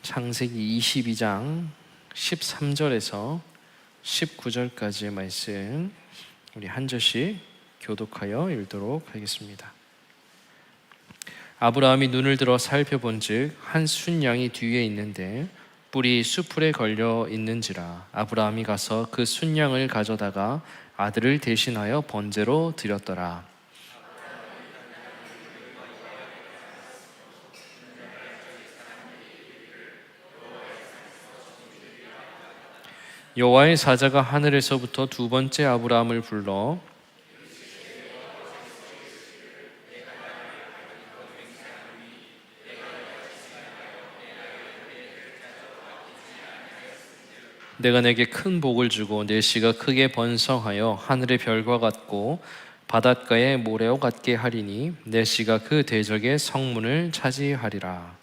창세기 22장 13절에서 19절까지의 말씀 우리 한 절씩 교독하여 읽도록 하겠습니다. 아브라함이 눈을 들어 살펴본즉 한 순양이 뒤에 있는데 뿔이 수풀에 걸려 있는지라. 아브라함이 가서 그 순양을 가져다가 아들을 대신하여 번제로 드렸더라. 여호와의 사자가 하늘에서부터 두 번째 아브라함을 불러 내가 내게 큰 복을 주고 내 씨가 크게 번성하여 하늘의 별과 같고 바닷가의 모래와 같게 하리니 내 씨가 그 대적의 성문을 차지하리라.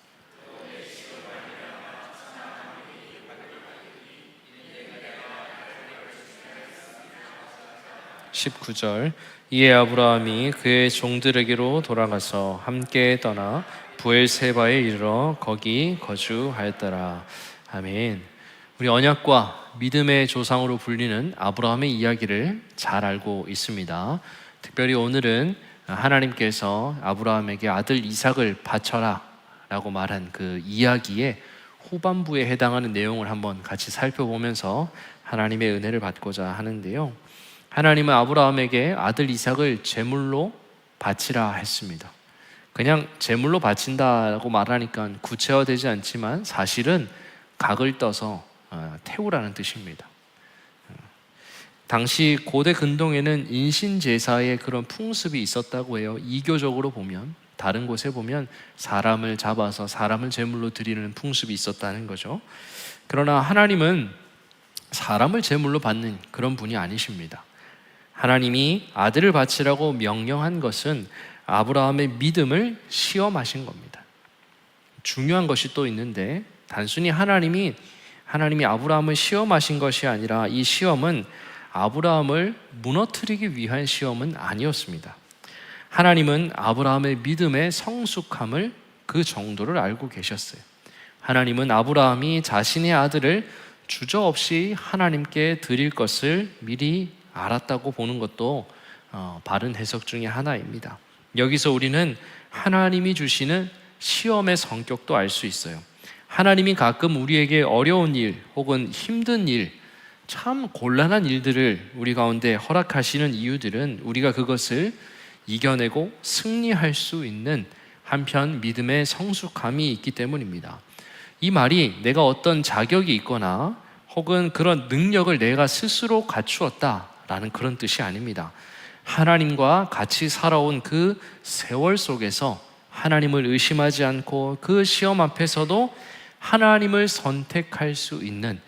19절 이에 아브라함이 그의 종들에게로 돌아가서 함께 떠나 브엘세바에 이르러 거기 거주하였더라. 아멘. 우리 언약과 믿음의 조상으로 불리는 아브라함의 이야기를 잘 알고 있습니다. 특별히 오늘은 하나님께서 아브라함에게 아들 이삭을 바쳐라 라고 말한 그 이야기의 후반부에 해당하는 내용을 한번 같이 살펴보면서 하나님의 은혜를 받고자 하는데요. 하나님은 아브라함에게 아들 이삭을 제물로 바치라 했습니다. 그냥 제물로 바친다고 말하니까 구체화되지 않지만 사실은 각을 떠서 태우라는 뜻입니다. 당시 고대 근동에는 인신제사의 그런 풍습이 있었다고 해요. 이교적으로 보면, 다른 곳에 보면 사람을 잡아서 사람을 제물로 드리는 풍습이 있었다는 거죠. 그러나 하나님은 사람을 제물로 받는 그런 분이 아니십니다. 하나님이 아들을 바치라고 명령한 것은 아브라함의 믿음을 시험하신 겁니다. 중요한 것이 또 있는데 단순히 하나님이 아브라함을 시험하신 것이 아니라 이 시험은 아브라함을 무너뜨리기 위한 시험은 아니었습니다. 하나님은 아브라함의 믿음의 성숙함을 그 정도를 알고 계셨어요. 하나님은 아브라함이 자신의 아들을 주저없이 하나님께 드릴 것을 미리 알았다고 보는 것도 바른 해석 중에 하나입니다. 여기서 우리는 하나님이 주시는 시험의 성격도 알 수 있어요. 하나님이 가끔 우리에게 어려운 일 혹은 힘든 일, 참 곤란한 일들을 우리 가운데 허락하시는 이유들은 우리가 그것을 이겨내고 승리할 수 있는 한편 믿음의 성숙함이 있기 때문입니다. 이 말이 내가 어떤 자격이 있거나 혹은 그런 능력을 내가 스스로 갖추었다라는 그런 뜻이 아닙니다. 하나님과 같이 살아온 그 세월 속에서 하나님을 의심하지 않고 그 시험 앞에서도 하나님을 선택할 수 있는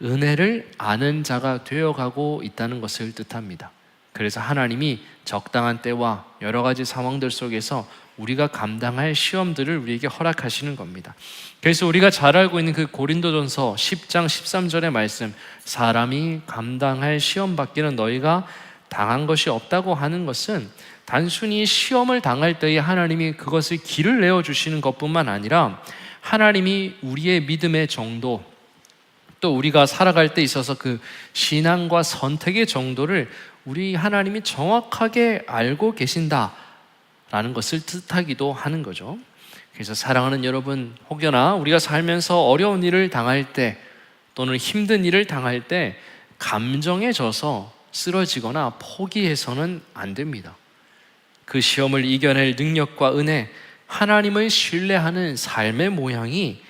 은혜를 아는 자가 되어가고 있다는 것을 뜻합니다. 그래서 하나님이 적당한 때와 여러 가지 상황들 속에서 우리가 감당할 시험들을 우리에게 허락하시는 겁니다. 그래서 우리가 잘 알고 있는 그 고린도전서 10장 13절의 말씀, 사람이 감당할 시험 받기는 너희가 당한 것이 없다고 하는 것은 단순히 시험을 당할 때에 하나님이 그것을 길을 내어주시는 것뿐만 아니라 하나님이 우리의 믿음의 정도, 또 우리가 살아갈 때 있어서 그 신앙과 선택의 정도를 우리 하나님이 정확하게 알고 계신다라는 것을 뜻하기도 하는 거죠. 그래서 사랑하는 여러분, 혹여나 우리가 살면서 어려운 일을 당할 때 또는 힘든 일을 당할 때 감정에 져서 쓰러지거나 포기해서는 안 됩니다. 그 시험을 이겨낼 능력과 은혜, 하나님을 신뢰하는 삶의 모양이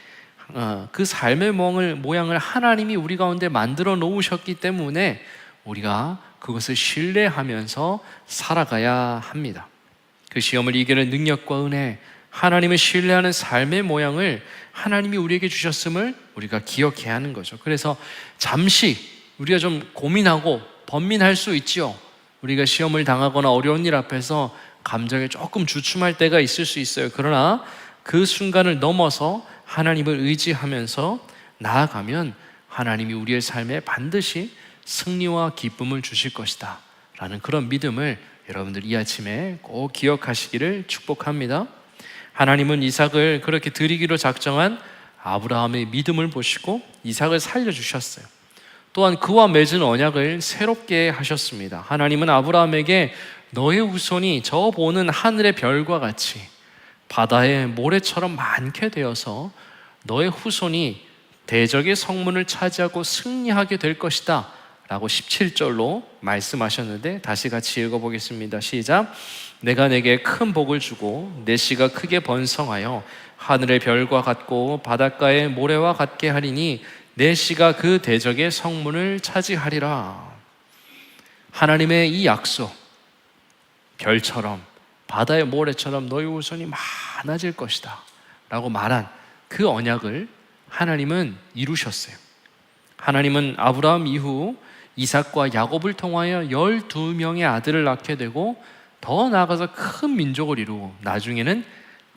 그 삶의 모양을 하나님이 우리 가운데 만들어 놓으셨기 때문에 우리가 그것을 신뢰하면서 살아가야 합니다. 그 시험을 이겨낼 능력과 은혜, 하나님을 신뢰하는 삶의 모양을 하나님이 우리에게 주셨음을 우리가 기억해야 하는 거죠. 그래서 잠시 우리가 좀 고민하고 번민할 수 있지요. 우리가 시험을 당하거나 어려운 일 앞에서 감정에 조금 주춤할 때가 있을 수 있어요. 그러나 그 순간을 넘어서 하나님을 의지하면서 나아가면 하나님이 우리의 삶에 반드시 승리와 기쁨을 주실 것이다 라는 그런 믿음을 여러분들 이 아침에 꼭 기억하시기를 축복합니다. 하나님은 이삭을 그렇게 드리기로 작정한 아브라함의 믿음을 보시고 이삭을 살려주셨어요. 또한 그와 맺은 언약을 새롭게 하셨습니다. 하나님은 아브라함에게 너의 후손이 저 보는 하늘의 별과 같이 바다의 모래처럼 많게 되어서 너의 후손이 대적의 성문을 차지하고 승리하게 될 것이다 라고 17절로 말씀하셨는데, 다시 같이 읽어보겠습니다. 시작. 내가 내게 큰 복을 주고 내 씨가 크게 번성하여 하늘의 별과 같고 바닷가의 모래와 같게 하리니 내 씨가 그 대적의 성문을 차지하리라. 하나님의 이 약속, 별처럼 바다의 모래처럼 너희 후손이 많아질 것이다 라고 말한 그 언약을 하나님은 이루셨어요. 하나님은 아브라함 이후 이삭과 야곱을 통하여 12명의 아들을 낳게 되고 더 나아가서 큰 민족을 이루고 나중에는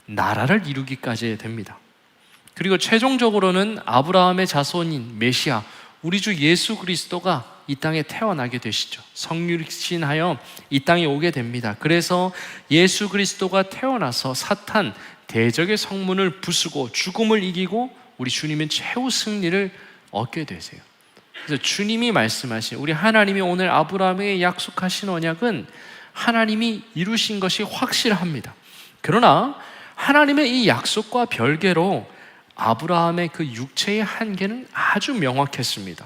나라를 이루기까지 됩니다. 그리고 최종적으로는 아브라함의 자손인 메시아, 우리 주 예수 그리스도가 이 땅에 태어나게 되시죠. 성육신하여 이 땅에 오게 됩니다. 그래서 예수 그리스도가 태어나서 사탄 대적의 성문을 부수고 죽음을 이기고 우리 주님은 최후 승리를 얻게 되세요. 그래서 주님이 말씀하신, 우리 하나님이 오늘 아브라함에게 약속하신 언약은 하나님이 이루신 것이 확실합니다. 그러나 하나님의 이 약속과 별개로 아브라함의 그 육체의 한계는 아주 명확했습니다.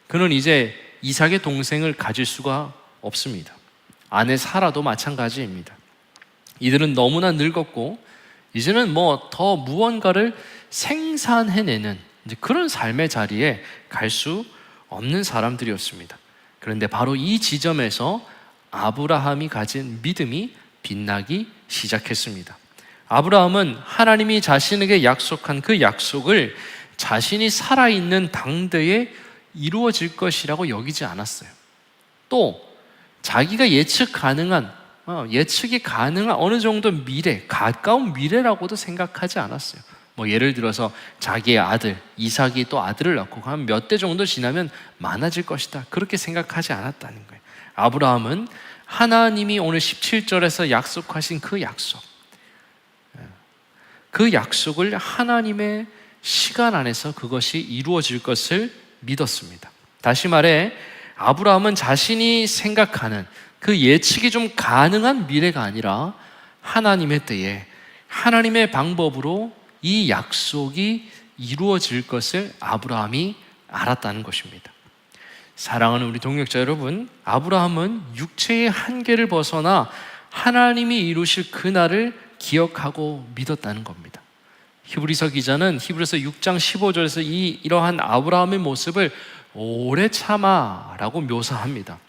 그는 이제 이삭의 동생을 가질 수가 없습니다. 아내 사라도 마찬가지입니다. 이들은 너무나 늙었고 이제는 더 무언가를 생산해내는 그런 삶의 자리에 갈 수 없는 사람들이었습니다. 그런데 바로 이 지점에서 아브라함이 가진 믿음이 빛나기 시작했습니다. 아브라함은 하나님이 자신에게 약속한 그 약속을 자신이 살아있는 당대에 이루어질 것이라고 여기지 않았어요. 또 자기가 예측이 가능한 어느 정도 미래, 가까운 미래라고도 생각하지 않았어요. 예를 들어서 자기의 아들 이삭이 또 아들을 낳고 한 몇 대 정도 지나면 많아질 것이다, 그렇게 생각하지 않았다는 거예요. 아브라함은 하나님이 오늘 17절에서 약속하신 그 약속을 하나님의 시간 안에서 그것이 이루어질 것을 믿었습니다. 다시 말해 아브라함은 자신이 생각하는 그 예측이 좀 가능한 미래가 아니라 하나님의 때에 하나님의 방법으로 이 약속이 이루어질 것을 아브라함이 알았다는 것입니다. 사랑하는 우리 동역자 여러분, 아브라함은 육체의 한계를 벗어나 하나님이 이루실 그날을 기억하고 믿었다는 겁니다. 히브리서 기자는 히브리서 6장 15절에서 이러한 아브라함의 모습을 오래 참아라고 묘사합니다.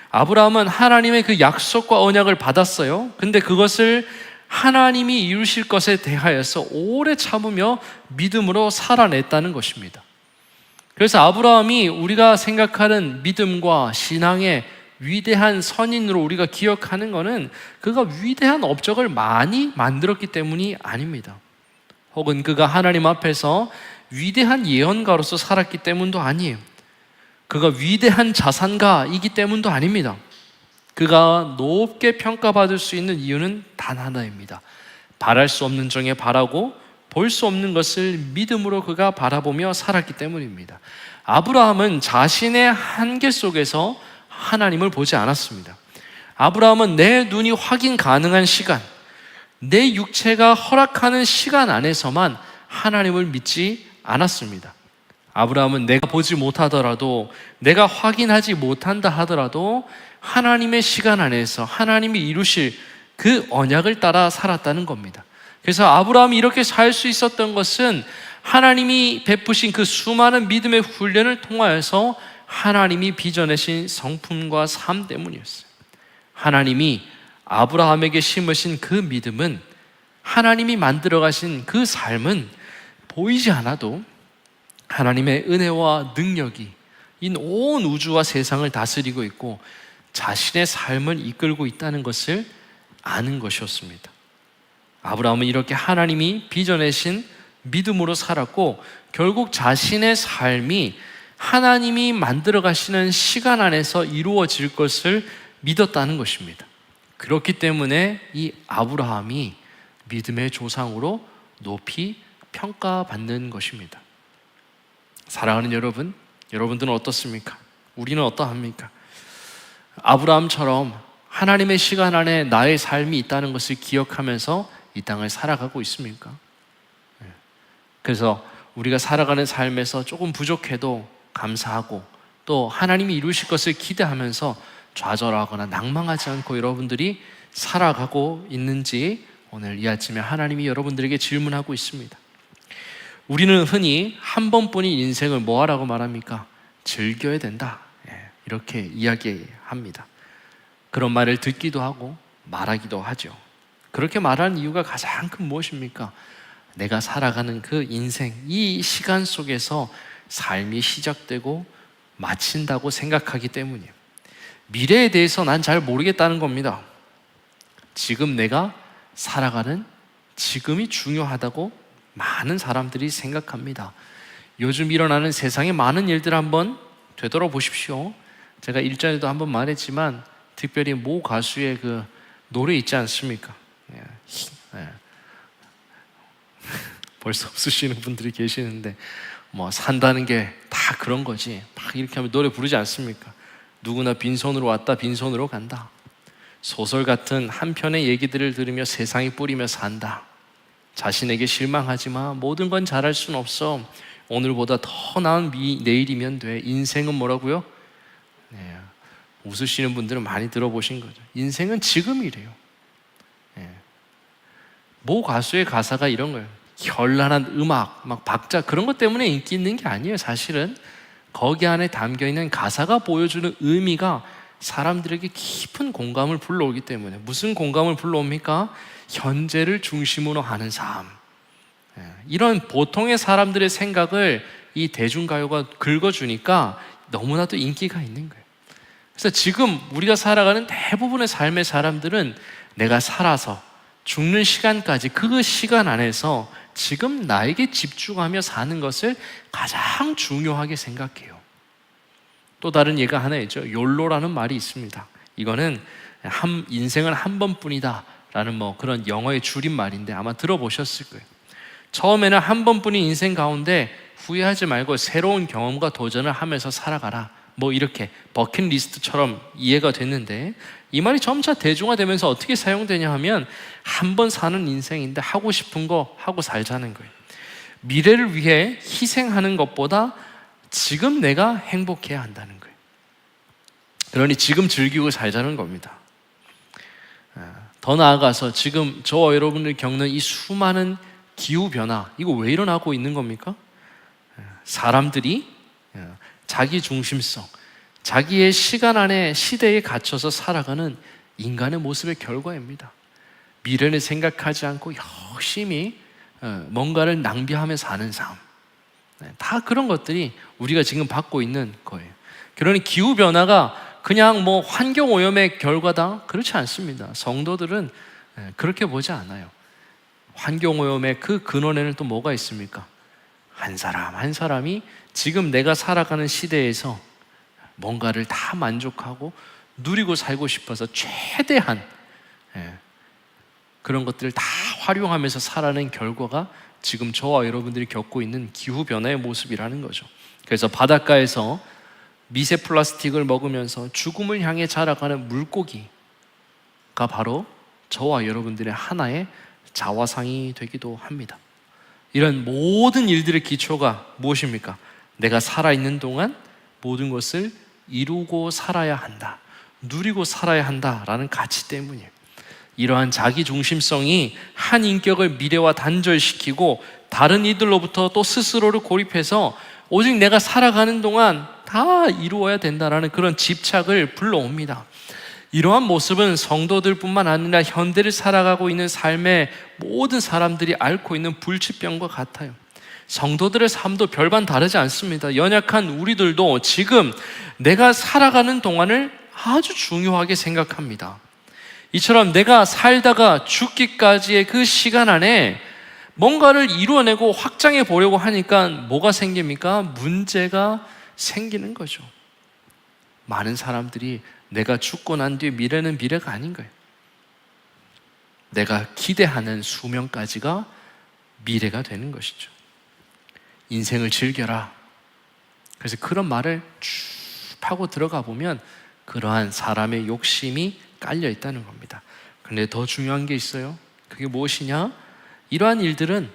아브라함은 하나님의 그 약속과 언약을 받았어요. 근데 그것을 하나님이 이루실 것에 대하여서 오래 참으며 믿음으로 살아냈다는 것입니다. 그래서 아브라함이 우리가 생각하는 믿음과 신앙의 위대한 선인으로 우리가 기억하는 것은 그가 위대한 업적을 많이 만들었기 때문이 아닙니다. 혹은 그가 하나님 앞에서 위대한 예언가로서 살았기 때문도 아니에요. 그가 위대한 자산가이기 때문도 아닙니다. 그가 높게 평가받을 수 있는 이유는 단 하나입니다. 바랄 수 없는 중에 바라고 볼 수 없는 것을 믿음으로 그가 바라보며 살았기 때문입니다. 아브라함은 자신의 한계 속에서 하나님을 보지 않았습니다. 아브라함은 내 눈이 확인 가능한 시간, 내 육체가 허락하는 시간 안에서만 하나님을 믿지 않았습니다. 아브라함은 내가 보지 못하더라도, 내가 확인하지 못한다 하더라도 하나님의 시간 안에서 하나님이 이루실 그 언약을 따라 살았다는 겁니다. 그래서 아브라함이 이렇게 살 수 있었던 것은 하나님이 베푸신 그 수많은 믿음의 훈련을 통하여서 하나님이 빚어내신 성품과 삶 때문이었어요. 하나님이 아브라함에게 심으신 그 믿음은, 하나님이 만들어 가신 그 삶은 보이지 않아도 하나님의 은혜와 능력이 이 온 우주와 세상을 다스리고 있고 자신의 삶을 이끌고 있다는 것을 아는 것이었습니다. 아브라함은 이렇게 하나님이 빚어내신 믿음으로 살았고 결국 자신의 삶이 하나님이 만들어 가시는 시간 안에서 이루어질 것을 믿었다는 것입니다. 그렇기 때문에 이 아브라함이 믿음의 조상으로 높이 평가받는 것입니다. 사랑하는 여러분, 여러분들은 어떻습니까? 우리는 어떠합니까? 아브라함처럼 하나님의 시간 안에 나의 삶이 있다는 것을 기억하면서 이 땅을 살아가고 있습니까? 그래서 우리가 살아가는 삶에서 조금 부족해도 감사하고 또 하나님이 이루실 것을 기대하면서 좌절하거나 낭망하지 않고 여러분들이 살아가고 있는지 오늘 이 아침에 하나님이 여러분들에게 질문하고 있습니다. 우리는 흔히 한 번뿐인 인생을 뭐하라고 말합니까? 즐겨야 된다, 이렇게 이야기합니다. 그런 말을 듣기도 하고 말하기도 하죠. 그렇게 말하는 이유가 가장 큰 무엇입니까? 내가 살아가는 그 인생, 이 시간 속에서 삶이 시작되고 마친다고 생각하기 때문이에요. 미래에 대해서 난 잘 모르겠다는 겁니다. 지금 내가 살아가는 지금이 중요하다고 많은 사람들이 생각합니다. 요즘 일어나는 세상의 많은 일들을 한번 되돌아보십시오. 제가 일전에도 한번 말했지만 특별히 모 가수의 그 노래 있지 않습니까? 벌써 없으시는 분들이 계시는데 뭐 산다는 게 다 그런 거지, 막 이렇게 하면 노래 부르지 않습니까? 누구나 빈손으로 왔다 빈손으로 간다. 소설 같은 한 편의 얘기들을 들으며 세상이 뿌리며 산다. 자신에게 실망하지 마. 모든 건 잘할 수는 없어. 오늘보다 더 나은 내일이면 돼. 인생은 뭐라고요? 웃으시는 분들은 많이 들어보신 거죠. 인생은 지금이래요. 모 가수의 가사가 이런 거예요. 현란한 음악, 막 박자 그런 것 때문에 인기 있는 게 아니에요. 사실은 거기 안에 담겨있는 가사가 보여주는 의미가 사람들에게 깊은 공감을 불러오기 때문에. 무슨 공감을 불러옵니까? 현재를 중심으로 하는 삶. 이런 보통의 사람들의 생각을 이 대중가요가 긁어주니까 너무나도 인기가 있는 거예요. 그래서 지금 우리가 살아가는 대부분의 삶의 사람들은 내가 살아서 죽는 시간까지 그 시간 안에서 지금 나에게 집중하며 사는 것을 가장 중요하게 생각해요. 또 다른 예가 하나 있죠. 욜로라는 말이 있습니다. 이거는 인생은 한 번뿐이다 라는 뭐 그런 영어의 줄임말인데 아마 들어보셨을 거예요. 처음에는 한 번뿐인 인생 가운데 후회하지 말고 새로운 경험과 도전을 하면서 살아가라, 뭐 이렇게 버킷리스트처럼 이해가 됐는데, 이 말이 점차 대중화되면서 어떻게 사용되냐 하면 한 번 사는 인생인데 하고 싶은 거 하고 살자는 거예요. 미래를 위해 희생하는 것보다 지금 내가 행복해야 한다는 거예요. 그러니 지금 즐기고 살자는 겁니다. 더 나아가서 지금 저와 여러분들이 겪는 이 수많은 기후변화, 이거 왜 일어나고 있는 겁니까? 사람들이 자기 중심성, 자기의 시간 안에 시대에 갇혀서 살아가는 인간의 모습의 결과입니다. 미래를 생각하지 않고 열심히 뭔가를 낭비하며 사는 삶, 다 그런 것들이 우리가 지금 받고 있는 거예요. 그러니 기후변화가 그냥 뭐 환경오염의 결과다? 그렇지 않습니다. 성도들은 그렇게 보지 않아요. 환경오염의 그 근원에는 또 뭐가 있습니까? 한 사람 한 사람이 지금 내가 살아가는 시대에서 뭔가를 다 만족하고 누리고 살고 싶어서 최대한 그런 것들을 다 활용하면서 살아낸 결과가 지금 저와 여러분들이 겪고 있는 기후변화의 모습이라는 거죠. 그래서 바닷가에서 미세 플라스틱을 먹으면서 죽음을 향해 자라가는 물고기가 바로 저와 여러분들의 하나의 자화상이 되기도 합니다. 이런 모든 일들의 기초가 무엇입니까? 내가 살아있는 동안 모든 것을 이루고 살아야 한다, 누리고 살아야 한다라는 가치 때문이에요. 이러한 자기중심성이 한 인격을 미래와 단절시키고 다른 이들로부터 또 스스로를 고립해서 오직 내가 살아가는 동안 다 이루어야 된다라는 그런 집착을 불러옵니다. 이러한 모습은 성도들뿐만 아니라 현대를 살아가고 있는 삶의 모든 사람들이 앓고 있는 불치병과 같아요. 성도들의 삶도 별반 다르지 않습니다. 연약한 우리들도 지금 내가 살아가는 동안을 아주 중요하게 생각합니다. 이처럼 내가 살다가 죽기까지의 그 시간 안에 뭔가를 이루어내고 확장해 보려고 하니까 뭐가 생깁니까? 문제가 생기는 거죠. 많은 사람들이 내가 죽고 난 뒤에 미래는 미래가 아닌 거예요. 내가 기대하는 수명까지가 미래가 되는 것이죠. 인생을 즐겨라. 그래서 그런 말을 쭉 파고 들어가 보면 그러한 사람의 욕심이 깔려 있다는 겁니다. 그런데 더 중요한 게 있어요. 그게 무엇이냐? 이러한 일들은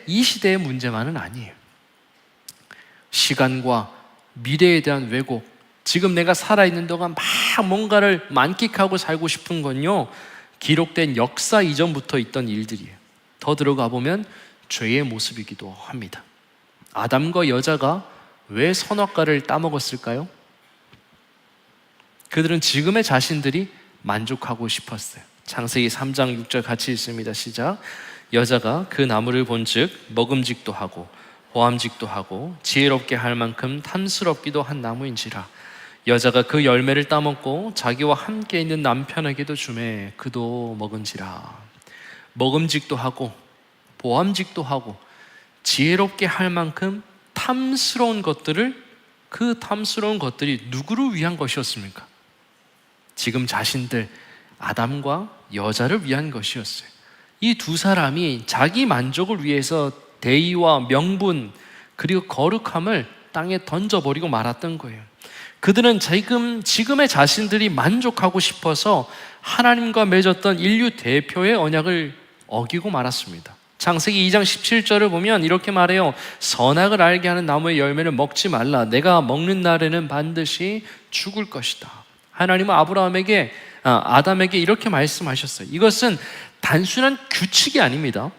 이 시대의 문제만은 아니에요. 시간과 미래에 대한 왜곡, 지금 내가 살아있는 동안 막 뭔가를 만끽하고 살고 싶은 건요, 기록된 역사 이전부터 있던 일들이에요. 더 들어가 보면 죄의 모습이기도 합니다. 아담과 여자가 왜 선악과를 따먹었을까요? 그들은 지금의 자신들이 만족하고 싶었어요. 창세기 3장 6절 같이 읽습니다. 시작. 여자가 그 나무를 본즉 먹음직도 하고 보암직도 하고 지혜롭게 할 만큼 탐스럽기도 한 나무인지라. 여자가 그 열매를 따먹고 자기와 함께 있는 남편에게도 주매 그도 먹은지라. 먹음직도 하고 보암직도 하고 지혜롭게 할 만큼 탐스러운 것들을, 그 탐스러운 것들이 누구를 위한 것이었습니까? 지금 자신들, 아담과 여자를 위한 것이었어요. 이 두 사람이 자기 만족을 위해서 대의와 명분 그리고 거룩함을 땅에 던져버리고 말았던 거예요. 그들은 지금의 자신들이 만족하고 싶어서 하나님과 맺었던 인류 대표의 언약을 어기고 말았습니다. 창세기 2장 17절을 보면 이렇게 말해요. 선악을 알게 하는 나무의 열매를 먹지 말라. 내가 먹는 날에는 반드시 죽을 것이다. 하나님은 아담에게 이렇게 말씀하셨어요. 이것은 단순한 규칙이 아닙니다.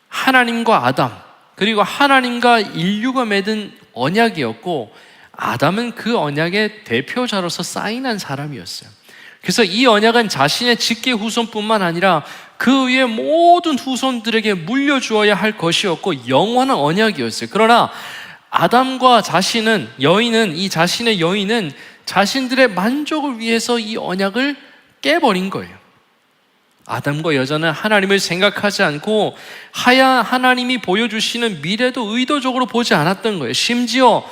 하나님과 아담, 그리고 하나님과 인류가 맺은 언약이었고, 아담은 그 언약의 대표자로서 사인한 사람이었어요. 그래서 이 언약은 자신의 직계 후손뿐만 아니라 그 위에 모든 후손들에게 물려주어야 할 것이었고 영원한 언약이었어요. 그러나 아담과 이 자신의 여인은 자신들의 만족을 위해서 이 언약을 깨버린 거예요. 아담과 여자는 하나님을 생각하지 않고 하나님이 보여주시는 미래도 의도적으로 보지 않았던 거예요. 심지어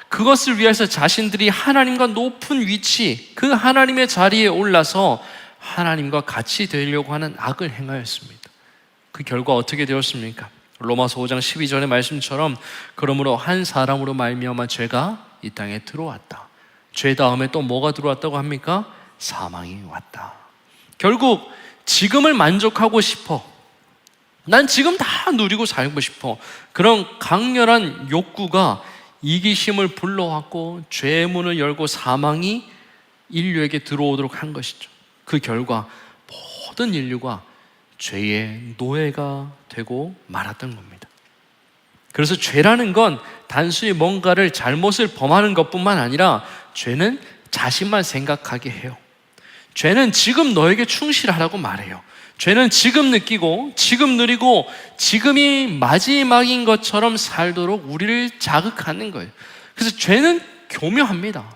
그것을 위해서 자신들이 하나님과 높은 위치, 그 하나님의 자리에 올라서 하나님과 같이 되려고 하는 악을 행하였습니다. 그 결과 어떻게 되었습니까? 로마서 5장 12절의 말씀처럼 그러므로 한 사람으로 말미암아 죄가 이 땅에 들어왔다. 죄 다음에 또 뭐가 들어왔다고 합니까? 사망이 왔다. 결국 지금을 만족하고 싶어, 난 지금 다 누리고 살고 싶어, 그런 강렬한 욕구가 이기심을 불러왔고 죄의 문을 열고 사망이 인류에게 들어오도록 한 것이죠. 그 결과 모든 인류가 죄의 노예가 되고 말았던 겁니다. 그래서 죄라는 건 단순히 뭔가를 잘못을 범하는 것뿐만 아니라 죄는 자신만 생각하게 해요. 죄는 지금 너에게 충실하라고 말해요. 죄는 지금 느끼고 지금 누리고 지금이 마지막인 것처럼 살도록 우리를 자극하는 거예요. 그래서 죄는 교묘합니다.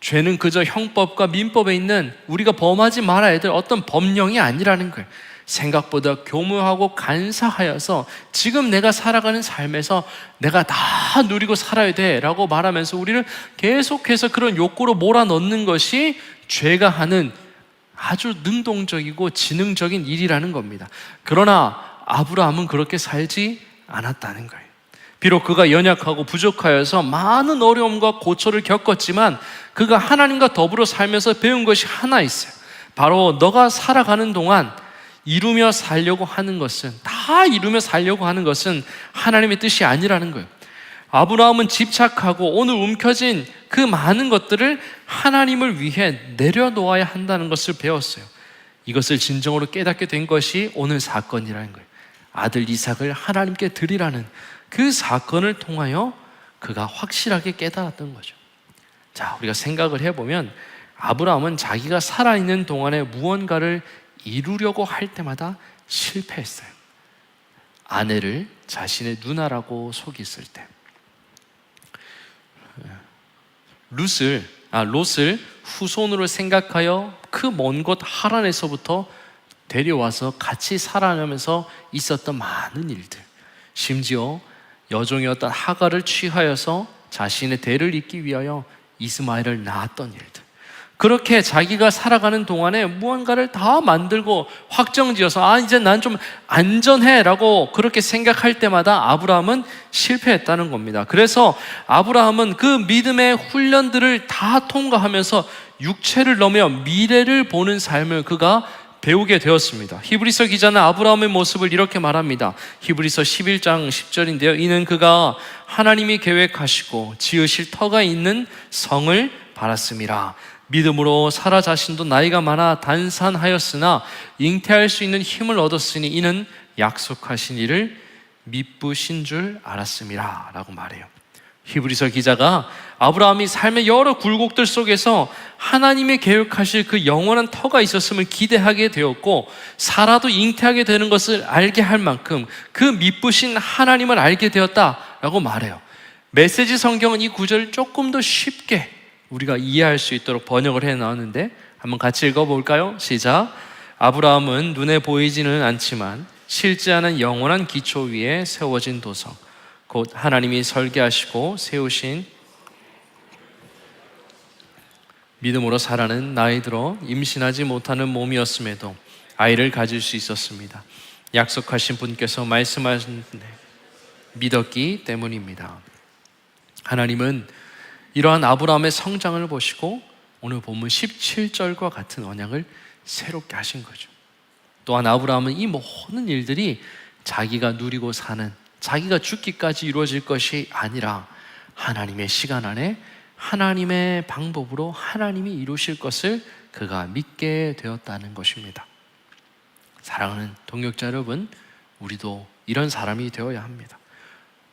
죄는 그저 형법과 민법에 있는 우리가 범하지 말아야 될 어떤 법령이 아니라는 거예요. 생각보다 교묘하고 간사하여서 지금 내가 살아가는 삶에서 내가 다 누리고 살아야 돼 라고 말하면서 우리를 계속해서 그런 욕구로 몰아넣는 것이 죄가 하는 아주 능동적이고 지능적인 일이라는 겁니다. 그러나 아브라함은 그렇게 살지 않았다는 거예요. 비록 그가 연약하고 부족하여서 많은 어려움과 고초를 겪었지만 그가 하나님과 더불어 살면서 배운 것이 하나 있어요. 바로 너가 살아가는 동안 이루며 살려고 하는 것은 하나님의 뜻이 아니라는 거예요. 아브라함은 집착하고 오늘 움켜진 그 많은 것들을 하나님을 위해 내려놓아야 한다는 것을 배웠어요. 이것을 진정으로 깨닫게 된 것이 오늘 사건이라는 거예요. 아들 이삭을 하나님께 드리라는 그 사건을 통하여 그가 확실하게 깨달았던 거죠. 자, 우리가 생각을 해보면 아브라함은 자기가 살아있는 동안에 무언가를 이루려고 할 때마다 실패했어요. 아내를 자신의 누나라고 속였을 때, 롯을 후손으로 생각하여 그 먼 곳 하란에서부터 데려와서 같이 살아가면서 있었던 많은 일들, 심지어 여종이었던 하갈을 취하여서 자신의 대를 잇기 위하여 이스마엘을 낳았던 일들, 그렇게 자기가 살아가는 동안에 무언가를 다 만들고 확정지어서 이제 난 좀 안전해 라고 그렇게 생각할 때마다 아브라함은 실패했다는 겁니다. 그래서 아브라함은 그 믿음의 훈련들을 다 통과하면서 육체를 넘어 미래를 보는 삶을 그가 배우게 되었습니다. 히브리서 기자는 아브라함의 모습을 이렇게 말합니다. 히브리서 11장 10절인데요. 이는 그가 하나님이 계획하시고 지으실 터가 있는 성을 바랐음이라. 믿음으로 사라 자신도 나이가 많아 단산하였으나 잉태할 수 있는 힘을 얻었으니 이는 약속하신 이를 미쁘신 줄 알았음이라 라고 말해요. 히브리서 기자가 아브라함이 삶의 여러 굴곡들 속에서 하나님의 계획하실 그 영원한 터가 있었음을 기대하게 되었고, 사라도 잉태하게 되는 것을 알게 할 만큼 그 미쁘신 하나님을 알게 되었다라고 말해요. 메시지 성경은 이 구절을 조금 더 쉽게 우리가 이해할 수 있도록 번역을 해 나왔는데, 한번 같이 읽어볼까요? 시작. 아브라함은 눈에 보이지는 않지만 실제하는 영원한 기초 위에 세워진 도성, 곧 하나님이 설계하시고 세우신 믿음으로 사라는 나이 들어 임신하지 못하는 몸이었음에도 아이를 가질 수 있었습니다. 약속하신 분께서 말씀하신 믿었기 때문입니다. 하나님은 이러한 아브라함의 성장을 보시고 오늘 본문 17절과 같은 언약을 새롭게 하신 거죠. 또한 아브라함은 이 모든 일들이 자기가 누리고 사는, 자기가 죽기까지 이루어질 것이 아니라 하나님의 시간 안에 하나님의 방법으로 하나님이 이루실 것을 그가 믿게 되었다는 것입니다. 사랑하는 동역자 여러분, 우리도 이런 사람이 되어야 합니다.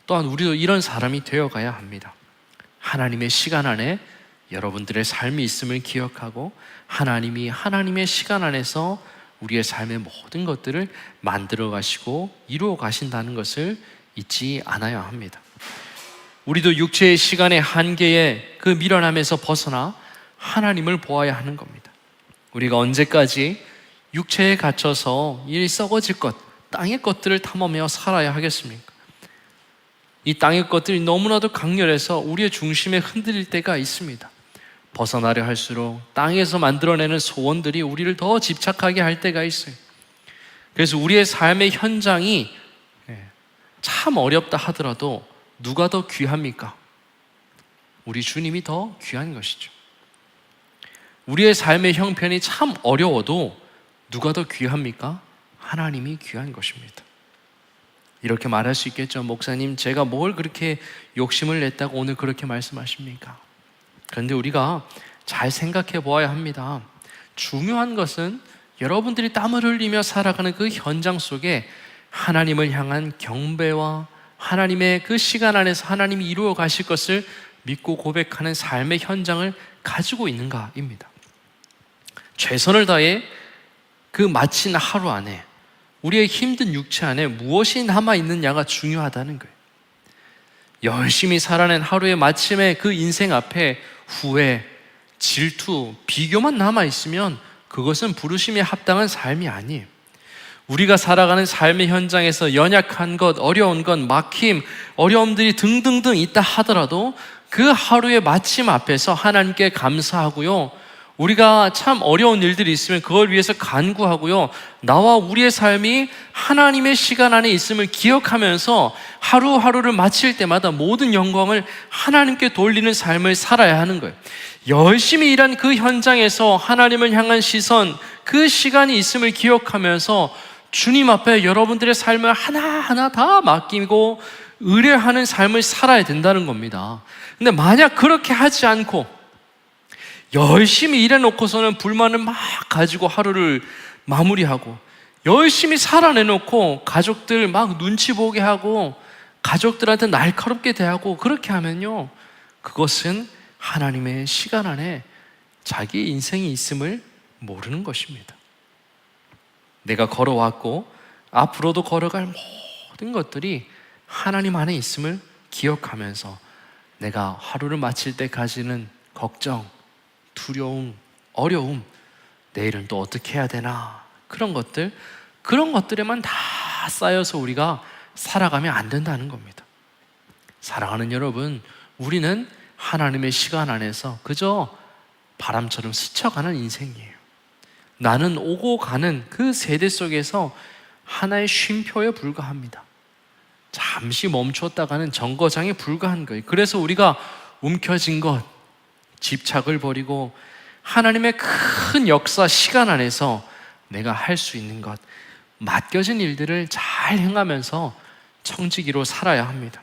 또한 우리도 이런 사람이 되어가야 합니다. 하나님의 시간 안에 여러분들의 삶이 있음을 기억하고 하나님이 하나님의 시간 안에서 우리의 삶의 모든 것들을 만들어 가시고 이루어 가신다는 것을 잊지 않아야 합니다. 우리도 육체의 시간의 한계에 그 미련함에서 벗어나 하나님을 보아야 하는 겁니다. 우리가 언제까지 육체에 갇혀서 이 썩어질 것, 땅의 것들을 탐험하며 살아야 하겠습니까? 이 땅의 것들이 너무나도 강렬해서 우리의 중심에 흔들릴 때가 있습니다. 벗어나려 할수록 땅에서 만들어내는 소원들이 우리를 더 집착하게 할 때가 있어요. 그래서 우리의 삶의 현장이 참 어렵다 하더라도 누가 더 귀합니까? 우리 주님이 더 귀한 것이죠. 우리의 삶의 형편이 참 어려워도 누가 더 귀합니까? 하나님이 귀한 것입니다. 이렇게 말할 수 있겠죠. 목사님, 제가 뭘 그렇게 욕심을 냈다고 오늘 그렇게 말씀하십니까? 그런데 우리가 잘 생각해 보아야 합니다. 중요한 것은 여러분들이 땀을 흘리며 살아가는 그 현장 속에 하나님을 향한 경배와 하나님의 그 시간 안에서 하나님이 이루어 가실 것을 믿고 고백하는 삶의 현장을 가지고 있는가입니다. 최선을 다해 그 마친 하루 안에 우리의 힘든 육체 안에 무엇이 남아있느냐가 중요하다는 거예요. 열심히 살아낸 하루의 마침에 그 인생 앞에 후회, 질투, 비교만 남아있으면 그것은 부르심에 합당한 삶이 아니에요. 우리가 살아가는 삶의 현장에서 연약한 것, 어려운 것, 막힘, 어려움들이 등등등 있다 하더라도 그 하루의 마침 앞에서 하나님께 감사하고요, 우리가 참 어려운 일들이 있으면 그걸 위해서 간구하고요, 나와 우리의 삶이 하나님의 시간 안에 있음을 기억하면서 하루하루를 마칠 때마다 모든 영광을 하나님께 돌리는 삶을 살아야 하는 거예요. 열심히 일한 그 현장에서 하나님을 향한 시선, 그 시간이 있음을 기억하면서 주님 앞에 여러분들의 삶을 하나하나 다 맡기고 의뢰하는 삶을 살아야 된다는 겁니다. 근데 만약 그렇게 하지 않고 열심히 일해놓고서는 불만을 막 가지고 하루를 마무리하고, 열심히 살아내놓고 가족들 막 눈치 보게 하고 가족들한테 날카롭게 대하고, 그렇게 하면요, 그것은 하나님의 시간 안에 자기 인생이 있음을 모르는 것입니다. 내가 걸어왔고 앞으로도 걸어갈 모든 것들이 하나님 안에 있음을 기억하면서 내가 하루를 마칠 때까지는 걱정, 두려움, 어려움, 내일은 또 어떻게 해야 되나, 그런 것들에만 다 쌓여서 우리가 살아가면 안 된다는 겁니다. 사랑하는 여러분, 우리는 하나님의 시간 안에서 그저 바람처럼 스쳐가는 인생이에요. 나는 오고 가는 그 세대 속에서 하나의 쉼표에 불과합니다. 잠시 멈췄다가는 정거장에 불과한 거예요. 그래서 우리가 움켜쥔 것, 집착을 버리고 하나님의 큰 역사 시간 안에서 내가 할 수 있는 것, 맡겨진 일들을 잘 행하면서 청지기로 살아야 합니다.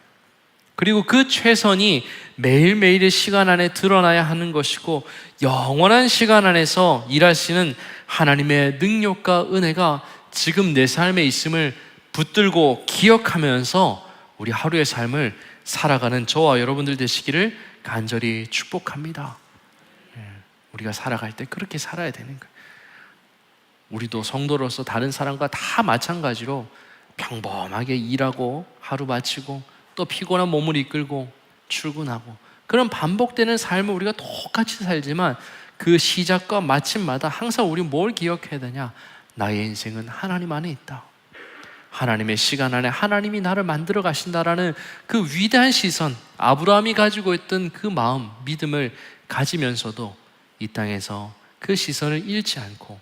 그리고 그 최선이 매일매일의 시간 안에 드러나야 하는 것이고, 영원한 시간 안에서 일하시는 하나님의 능력과 은혜가 지금 내 삶에 있음을 붙들고 기억하면서 우리 하루의 삶을 살아가는 저와 여러분들 되시기를 간절히 축복합니다. 우리가 살아갈 때 그렇게 살아야 되는 거예요. 우리도 성도로서 다른 사람과 다 마찬가지로 평범하게 일하고 하루 마치고 또 피곤한 몸을 이끌고 출근하고, 그런 반복되는 삶을 우리가 똑같이 살지만 그 시작과 마침마다 항상 우리 뭘 기억해야 되냐? 나의 인생은 하나님 안에 있다. 하나님의 시간 안에 하나님이 나를 만들어 가신다라는 그 위대한 시선, 아브라함이 가지고 있던 그 마음, 믿음을 가지면서도 이 땅에서 그 시선을 잃지 않고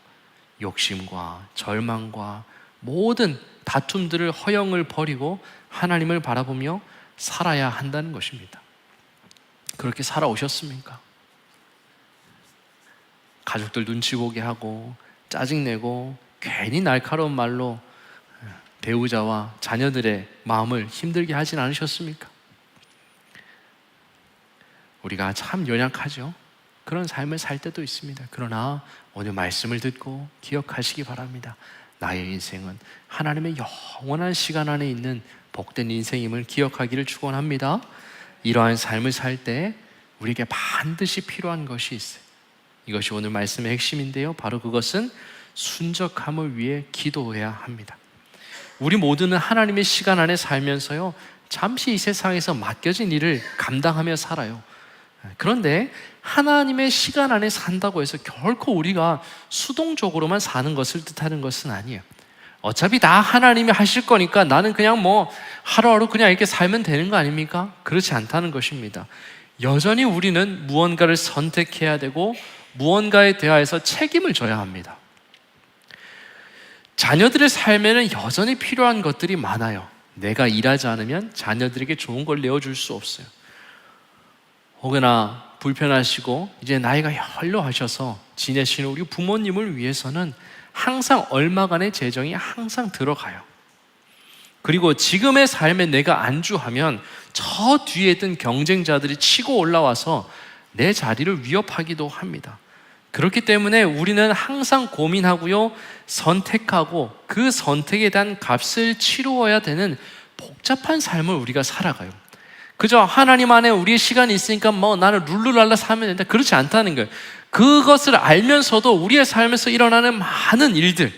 욕심과 절망과 모든 다툼들을, 허영을 버리고 하나님을 바라보며 살아야 한다는 것입니다. 그렇게 살아오셨습니까? 가족들 눈치 보게 하고 짜증내고 괜히 날카로운 말로 배우자와 자녀들의 마음을 힘들게 하진 않으셨습니까? 우리가 참 연약하죠. 그런 삶을 살 때도 있습니다. 그러나 오늘 말씀을 듣고 기억하시기 바랍니다. 나의 인생은 하나님의 영원한 시간 안에 있는 복된 인생임을 기억하기를 축원합니다. 이러한 삶을 살 때 우리에게 반드시 필요한 것이 있어요. 이것이 오늘 말씀의 핵심인데요, 바로 그것은 순적함을 위해 기도해야 합니다. 우리 모두는 하나님의 시간 안에 살면서요, 잠시 이 세상에서 맡겨진 일을 감당하며 살아요. 그런데 하나님의 시간 안에 산다고 해서 결코 우리가 수동적으로만 사는 것을 뜻하는 것은 아니에요. 어차피 다 하나님이 하실 거니까 나는 그냥 뭐 하루하루 그냥 이렇게 살면 되는 거 아닙니까? 그렇지 않다는 것입니다. 여전히 우리는 무언가를 선택해야 되고 무언가에 대하여서 책임을 져야 합니다. 자녀들의 삶에는 여전히 필요한 것들이 많아요. 내가 일하지 않으면 자녀들에게 좋은 걸 내어줄 수 없어요. 혹여나 불편하시고 이제 나이가 연로하셔서 지내시는 우리 부모님을 위해서는 항상 얼마간의 재정이 항상 들어가요. 그리고 지금의 삶에 내가 안주하면 저 뒤에 있던 경쟁자들이 치고 올라와서 내 자리를 위협하기도 합니다. 그렇기 때문에 우리는 항상 고민하고요, 선택하고 그 선택에 대한 값을 치루어야 되는 복잡한 삶을 우리가 살아가요. 그저 하나님 안에 우리의 시간이 있으니까 뭐 나는 룰루랄라 살면 된다, 그렇지 않다는 거예요. 그것을 알면서도 우리의 삶에서 일어나는 많은 일들,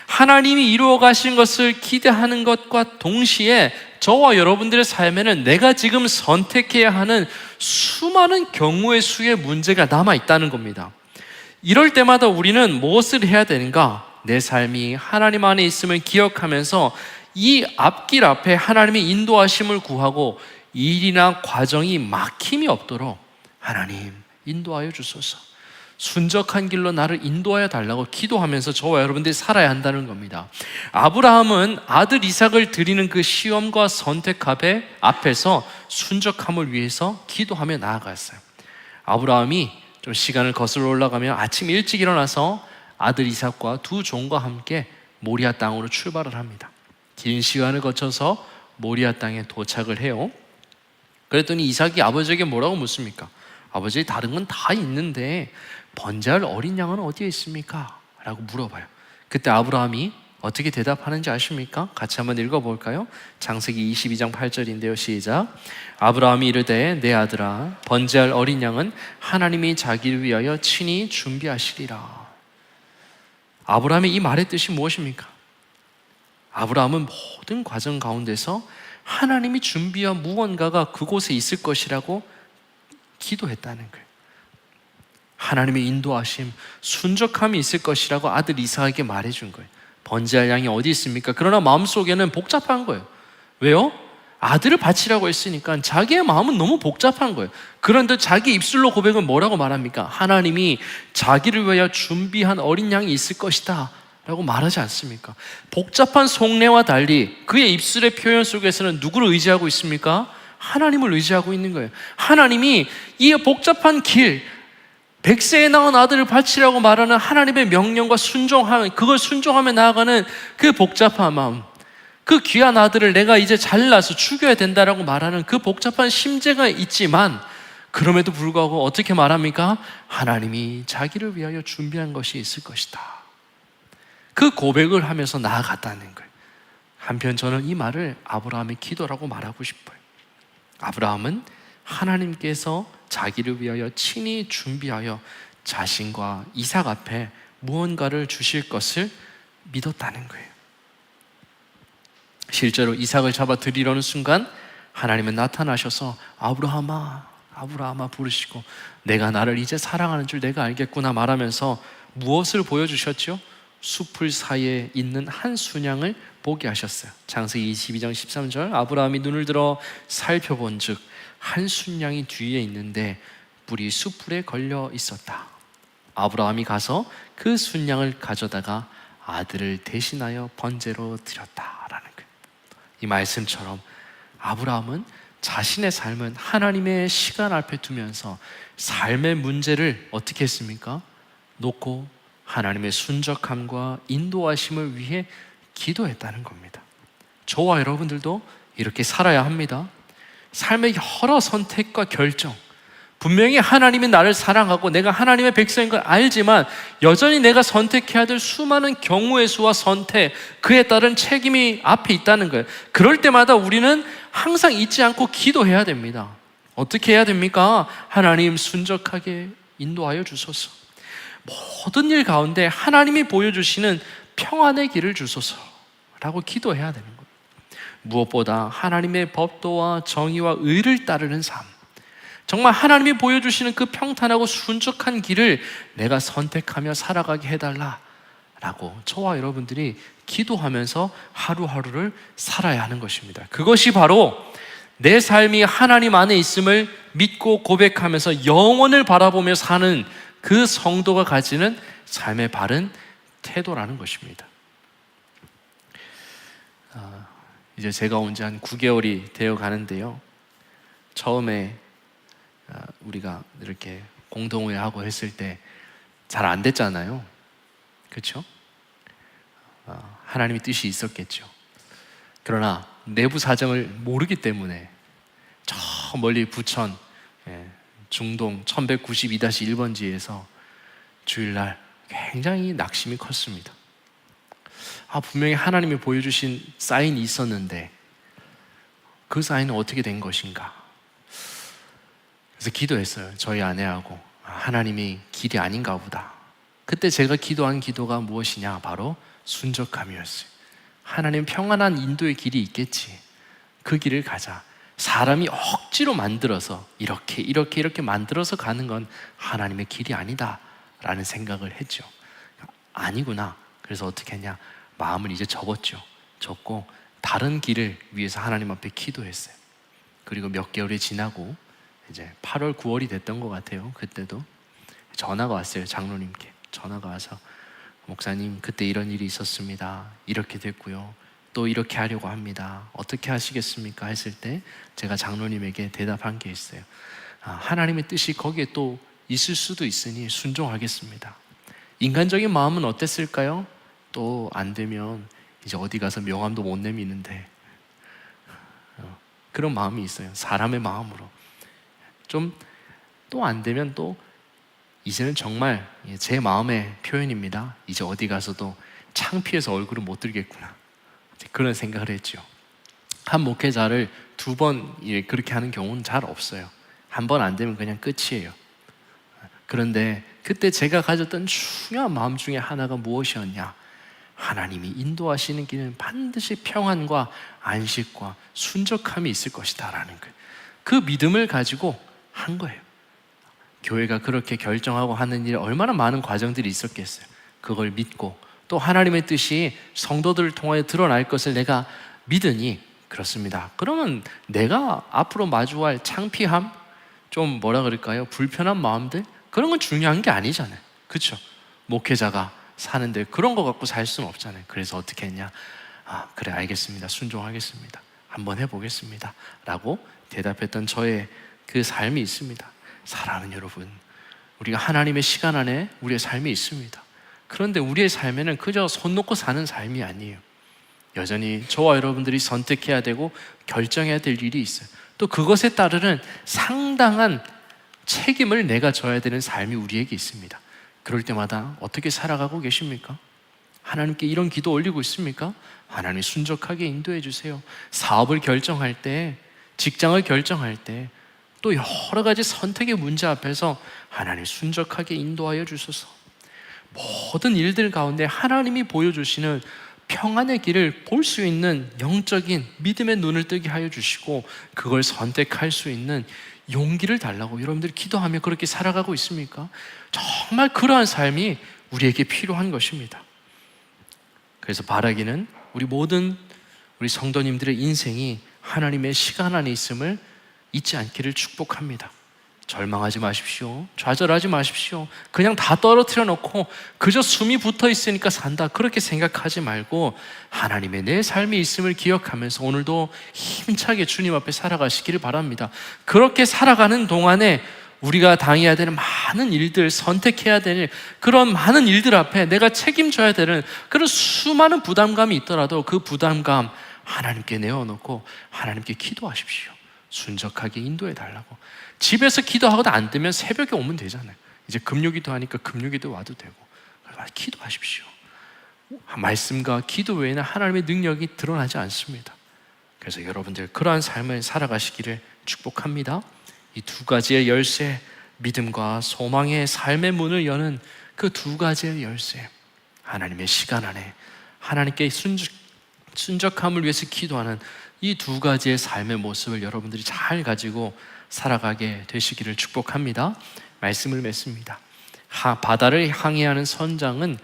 하나님이 이루어 가신 것을 기대하는 것과 동시에 저와 여러분들의 삶에는 내가 지금 선택해야 하는 수많은 경우의 수의 문제가 남아 있다는 겁니다. 이럴 때마다 우리는 무엇을 해야 되는가? 내 삶이 하나님 안에 있음을 기억하면서 이 앞길 앞에 하나님의 인도하심을 구하고 일이나 과정이 막힘이 없도록 하나님 인도하여 주소서, 순적한 길로 나를 인도하여 달라고 기도하면서 저와 여러분들이 살아야 한다는 겁니다. 아브라함은 아들 이삭을 드리는 그 시험과 선택 앞에서 순적함을 위해서 기도하며 나아갔어요. 아브라함이 좀 시간을 거슬러 올라가면 아침 일찍 일어나서 아들 이삭과 두 종과 함께 모리아 땅으로 출발을 합니다. 긴 시간을 거쳐서 모리아 땅에 도착을 해요. 그랬더니 이삭이 아버지에게 뭐라고 묻습니까? 아버지, 다른 건 다 있는데 번제할 어린 양은 어디에 있습니까? 라고 물어봐요. 그때 아브라함이 어떻게 대답하는지 아십니까? 같이 한번 읽어볼까요? 창세기 22장 8절인데요, 시작. 아브라함이 이르되 내 아들아, 번제할 어린 양은 하나님이 자기를 위하여 친히 준비하시리라. 아브라함의 이 말의 뜻이 무엇입니까? 아브라함은 모든 과정 가운데서 하나님이 준비한 무언가가 그곳에 있을 것이라고 기도했다는 거예요. 하나님의 인도하심, 순적함이 있을 것이라고 아들 이삭에게 말해준 거예요. 번제할 양이 어디 있습니까? 그러나 마음속에는 복잡한 거예요. 왜요? 아들을 바치라고 했으니까 자기의 마음은 너무 복잡한 거예요. 그런데 자기 입술로 고백은 뭐라고 말합니까? 하나님이 자기를 위하여 준비한 어린 양이 있을 것이다 라고 말하지 않습니까? 복잡한 속내와 달리 그의 입술의 표현 속에서는 누구를 의지하고 있습니까? 하나님을 의지하고 있는 거예요. 하나님이 이 복잡한 길, 100세에 낳은 아들을 바치라고 말하는 하나님의 명령과 순종하면, 그걸 순종하며 나아가는 그 복잡한 마음, 그 귀한 아들을 내가 이제 잘라서 죽여야 된다라고 말하는 그 복잡한 심재가 있지만, 그럼에도 불구하고 어떻게 말합니까? 하나님이 자기를 위하여 준비한 것이 있을 것이다. 그 고백을 하면서 나아갔다는 거예요. 한편 저는 이 말을 아브라함의 기도라고 말하고 싶어요. 아브라함은 하나님께서 자기를 위하여 친히 준비하여 자신과 이삭 앞에 무언가를 주실 것을 믿었다는 거예요. 실제로 이삭을 잡아 드리려는 순간 하나님은 나타나셔서 아브라함아, 아브라함아 부르시고 내가 나를 이제 사랑하는 줄 내가 알겠구나 말하면서 무엇을 보여주셨죠? 숲을 사이에 있는 한 순양을 보게 하셨어요. 창세기 22장 13절, 아브라함이 눈을 들어 살펴본 즉 한 순양이 뒤에 있는데 뿔이 숯불에 걸려 있었다. 아브라함이 가서 그 순양을 가져다가 아들을 대신하여 번제로 드렸다라는 거예요. 이 말씀처럼 아브라함은 자신의 삶은 하나님의 시간 앞에 두면서 삶의 문제를 어떻게 했습니까? 놓고 하나님의 순적함과 인도하심을 위해 기도했다는 겁니다. 저와 여러분들도 이렇게 살아야 합니다. 삶의 여러 선택과 결정, 분명히 하나님이 나를 사랑하고 내가 하나님의 백성인 걸 알지만 여전히 내가 선택해야 될 수많은 경우의 수와 선택, 그에 따른 책임이 앞에 있다는 거예요. 그럴 때마다 우리는 항상 잊지 않고 기도해야 됩니다. 어떻게 해야 됩니까? 하나님 순적하게 인도하여 주소서. 모든 일 가운데 하나님이 보여주시는 평안의 길을 주소서라고 기도해야 되는 거예요. 무엇보다 하나님의 법도와 정의와 의를 따르는 삶, 정말 하나님이 보여주시는 그 평탄하고 순적한 길을 내가 선택하며 살아가게 해달라라고 저와 여러분들이 기도하면서 하루하루를 살아야 하는 것입니다. 그것이 바로 내 삶이 하나님 안에 있음을 믿고 고백하면서 영원을 바라보며 사는 그 성도가 가지는 삶의 바른 태도라는 것입니다. 이제 제가 온 지 한 9개월이 되어 가는데요. 처음에 우리가 이렇게 공동회하고 했을 때 잘 안 됐잖아요. 그렇죠? 하나님의 뜻이 있었겠죠. 그러나 내부 사정을 모르기 때문에 저 멀리 부천 중동 1192-1번지에서 주일날 굉장히 낙심이 컸습니다. 분명히 하나님이 보여주신 사인이 있었는데 그 사인은 어떻게 된 것인가? 그래서 기도했어요. 저희 아내하고 하나님이 길이 아닌가 보다. 그때 제가 기도한 기도가 무엇이냐? 바로 순적함이었어요. 하나님 평안한 인도의 길이 있겠지. 그 길을 가자. 사람이 억지로 만들어서 이렇게 만들어서 가는 건 하나님의 길이 아니다 라는 생각을 했죠. 아니구나. 그래서 어떻게 했냐? 마음을 이제 접고 다른 길을 위해서 하나님 앞에 기도했어요. 그리고 몇 개월이 지나고 이제 8월, 9월이 됐던 것 같아요. 그때도 전화가 왔어요. 장로님께 전화가 와서 목사님 그때 이런 일이 있었습니다. 이렇게 됐고요. 또 이렇게 하려고 합니다. 어떻게 하시겠습니까? 했을 때 제가 장로님에게 대답한 게 있어요. 하나님의 뜻이 거기에 또 있을 수도 있으니 순종하겠습니다. 인간적인 마음은 어땠을까요? 또 안 되면 이제 어디 가서 명함도 못 내미는데 그런 마음이 있어요. 사람의 마음으로 좀 또 안 되면 또 이제는 정말 제 마음의 표현입니다. 이제 어디 가서도 창피해서 얼굴을 못 들겠구나. 그런 생각을 했죠. 한 목회자를 2번 그렇게 하는 경우는 잘 없어요. 한 번 안 되면 그냥 끝이에요. 그런데 그때 제가 가졌던 중요한 마음 중에 하나가 무엇이었냐? 하나님이 인도하시는 길은 반드시 평안과 안식과 순적함이 있을 것이다 라는 거예요. 그 믿음을 가지고 한 거예요. 교회가 그렇게 결정하고 하는 일에 얼마나 많은 과정들이 있었겠어요. 그걸 믿고 또 하나님의 뜻이 성도들을 통하여 드러날 것을 내가 믿으니 그렇습니다. 그러면 내가 앞으로 마주할 창피함, 좀 뭐라 그럴까요? 불편한 마음들, 그런 건 중요한 게 아니잖아요. 그렇죠? 목회자가 사는데 그런 거 갖고 살 수는 없잖아요. 그래서 어떻게 했냐? 그래, 알겠습니다. 순종하겠습니다. 한번 해보겠습니다. 라고 대답했던 저의 그 삶이 있습니다. 사랑하는 여러분, 우리가 하나님의 시간 안에 우리의 삶이 있습니다. 그런데 우리의 삶에는 그저 손 놓고 사는 삶이 아니에요. 여전히 저와 여러분들이 선택해야 되고 결정해야 될 일이 있어요. 또 그것에 따르는 상당한 책임을 내가 져야 되는 삶이 우리에게 있습니다. 그럴 때마다 어떻게 살아가고 계십니까? 하나님께 이런 기도 올리고 있습니까? 하나님 순적하게 인도해 주세요. 사업을 결정할 때, 직장을 결정할 때, 또 여러 가지 선택의 문제 앞에서 하나님 순적하게 인도하여 주소서. 모든 일들 가운데 하나님이 보여주시는 평안의 길을 볼 수 있는 영적인 믿음의 눈을 뜨게 하여 주시고, 그걸 선택할 수 있는 용기를 달라고 여러분들이 기도하며 그렇게 살아가고 있습니까? 정말 그러한 삶이 우리에게 필요한 것입니다. 그래서 바라기는 우리 성도님들의 인생이 하나님의 시간 안에 있음을 잊지 않기를 축복합니다. 절망하지 마십시오. 좌절하지 마십시오. 그냥 다 떨어뜨려 놓고 그저 숨이 붙어 있으니까 산다, 그렇게 생각하지 말고 하나님의 내 삶이 있음을 기억하면서 오늘도 힘차게 주님 앞에 살아가시기를 바랍니다. 그렇게 살아가는 동안에 우리가 당해야 되는 많은 일들, 선택해야 되는 그런 많은 일들 앞에 내가 책임져야 되는 그런 수많은 부담감이 있더라도 그 부담감 하나님께 내어놓고 하나님께 기도하십시오. 순적하게 인도해 달라고. 집에서 기도하고도 안 되면 새벽에 오면 되잖아요. 이제 금요기도 하니까 금요기도 와도 되고. 기도하십시오. 말씀과 기도 외에는 하나님의 능력이 드러나지 않습니다. 그래서 여러분들 그러한 삶을 살아가시기를 축복합니다. 이 두 가지의 열쇠, 믿음과 소망의 삶의 문을 여는 그 두 가지의 열쇠, 하나님의 시간 안에 하나님께 순적함을 위해서 기도하는 이 두 가지의 삶의 모습을 여러분들이 잘 가지고 살아가게 되시기를 축복합니다. 말씀을 맺습니다. 바다를 항해하는 선장은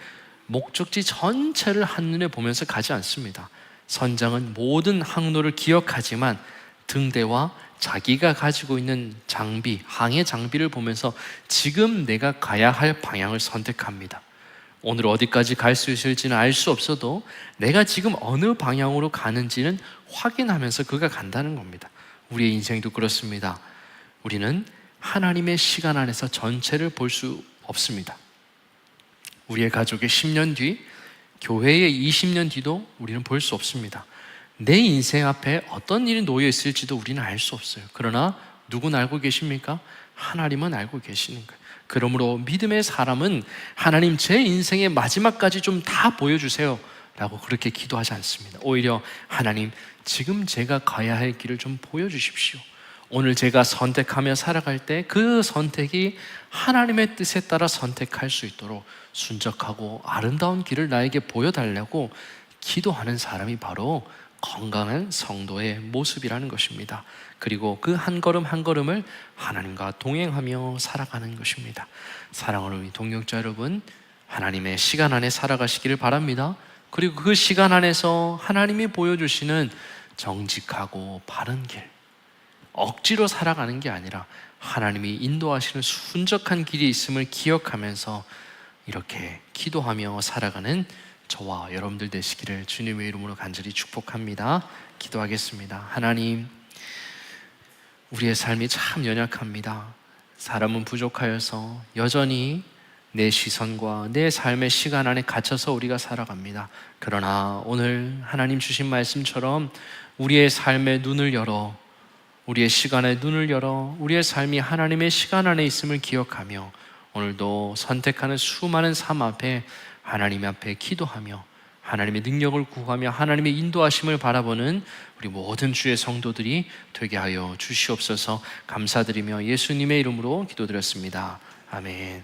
목적지 전체를 한눈에 보면서 가지 않습니다. 선장은 모든 항로를 기억하지만 등대와 자기가 가지고 있는 장비, 항해 장비를 보면서 지금 내가 가야 할 방향을 선택합니다. 오늘 어디까지 갈 수 있을지는 알 수 없어도 내가 지금 어느 방향으로 가는지는 확인하면서 그가 간다는 겁니다. 우리의 인생도 그렇습니다. 우리는 하나님의 시간 안에서 전체를 볼 수 없습니다. 우리의 가족의 10년 뒤, 교회의 20년 뒤도 우리는 볼 수 없습니다. 내 인생 앞에 어떤 일이 놓여 있을지도 우리는 알 수 없어요. 그러나 누구는 알고 계십니까? 하나님은 알고 계시는 거예요. 그러므로 믿음의 사람은 하나님, 제 인생의 마지막까지 좀 다 보여주세요 라고 그렇게 기도하지 않습니다. 오히려 하나님, 지금 제가 가야 할 길을 좀 보여주십시오. 오늘 제가 선택하며 살아갈 때 그 선택이 하나님의 뜻에 따라 선택할 수 있도록 순적하고 아름다운 길을 나에게 보여달라고 기도하는 사람이 바로 건강한 성도의 모습이라는 것입니다. 그리고 그 한 걸음 한 걸음을 하나님과 동행하며 살아가는 것입니다. 사랑하는 우리 동역자 여러분, 하나님의 시간 안에 살아가시기를 바랍니다. 그리고 그 시간 안에서 하나님이 보여주시는 정직하고 바른 길, 억지로 살아가는 게 아니라 하나님이 인도하시는 순적한 길이 있음을 기억하면서 이렇게 기도하며 살아가는 저와 여러분들 되시기를 주님의 이름으로 간절히 축복합니다. 기도하겠습니다. 하나님, 우리의 삶이 참 연약합니다. 사람은 부족하여서 여전히 내 시선과 내 삶의 시간 안에 갇혀서 우리가 살아갑니다. 그러나 오늘 하나님 주신 말씀처럼 우리의 삶의 눈을 열어, 우리의 시간의 눈을 열어 우리의 삶이 하나님의 시간 안에 있음을 기억하며 오늘도 선택하는 수많은 삶 앞에 하나님 앞에 기도하며 하나님의 능력을 구하며 하나님의 인도하심을 바라보는 우리 모든 주의 성도들이 되게 하여 주시옵소서. 감사드리며 예수님의 이름으로 기도드렸습니다. 아멘.